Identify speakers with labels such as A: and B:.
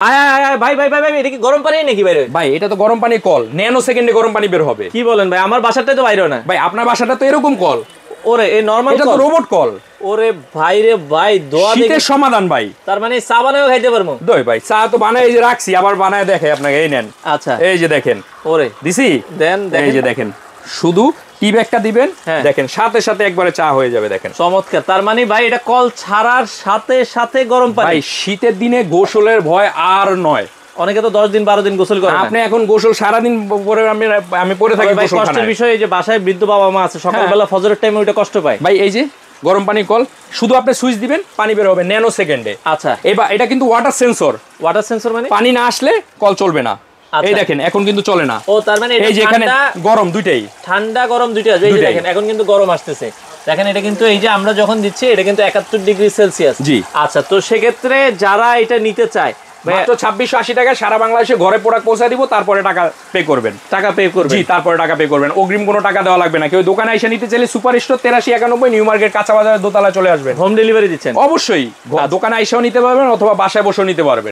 A: ভাই ভাই ভাই ভাই, এটা কি গরম পানি নাকি বাইরে?
B: ভাই এটা তো গরম পানি কল, ন্যানো সেকেন্ডে গরম পানি বের হবে।
A: কি বলেন ভাই, আমার বাসাটাই তো বাইরে না।
B: ভাই আপনার বাসাটা তো এরকম কল।
A: ওরে এই নরমাল
B: এটা তো রোবট কল।
A: ওরে ভাই রে ভাই, দোয়া দেখে
B: শীতের সমাধান ভাই।
A: তার মানে চা বানায়ও খাইতে পারবো?
B: দই ভাই, চা তো বানাই এই যে রাখছি, আবার বানায় দেখে আপনাকে, এই নেন।
A: আচ্ছা
B: এই যে দেখেন,
A: ওরে
B: দিছি,
A: দেন
B: এই যে দেখেন, শুধু টি ব্যাগটা দিবেন, দেখেন সাথে সাথে একবারে চা হয়ে যাবে। দেখেন
A: চমৎকার। তার মানে ভাই এটা কল ছাড়ার সাথে সাথে গরম পানি।
B: ভাই শীতের দিনে গোসলের ভয় আর নয়।
A: অনেকে তো 10 দিন 12 দিন গোসল করে।
B: আপনি এখন গোসল সারাদিন পরে আমি পরে থাকি
A: ভাই কষ্টের বিষয় এই যে বাসায় বৃদ্ধ বাবা মা আছে, সকালবেলা ফজরের টাইমে ওইটা কষ্ট পায়।
B: ভাই এই যে গরম পানি কল, শুধু আপনি সুইচ দিবেন, পানি বের হবে ন্যানো সেকেন্ডে।
A: আচ্ছা
B: এবার এটা কিন্তু ওয়াটার সেন্সর।
A: ওয়াটার সেন্সর মানে
B: পানি না আসলে কল চলবে না। এই দেখেন এখন কিন্তু চলে না।
A: ও তার মানে
B: এই যে এখানে গরম দুইটাই,
A: ঠান্ডা গরম দুইটা আসবে। এই যে দেখেন এখন কিন্তু গরম আসতেছে। দেখেন এটা কিন্তু এই যে আমরা যখন দিচ্ছি এটা কিন্তু 71 ডিগ্রি সেলসিয়াস।
B: জি
A: আচ্ছা, তো সেক্ষেত্রে যারা এটা নিতে চায়
B: মাত্র 2680 টাকা সারা বাংলাদেশে ঘরে প্রোডাক্ট পৌঁছে দিব, তারপরে টাকা পে করবেন।
A: টাকা পে করবেন?
B: জি তারপরে টাকা পে করবেন, অগ্রিম কোনো টাকা দেওয়া লাগবে না। কেউ দোকানে এসে নিতে চাইলে সুপার স্টোর 8391 নিউ মার্কেট কাঁচা বাজারের দোতলায় চলে আসবেন।
A: হোম ডেলিভারি দিচ্ছেন?
B: অবশ্যই, দোকানে এসেও নিতে পারবেন অথবা বাসায় বসেও নিতে পারবেন।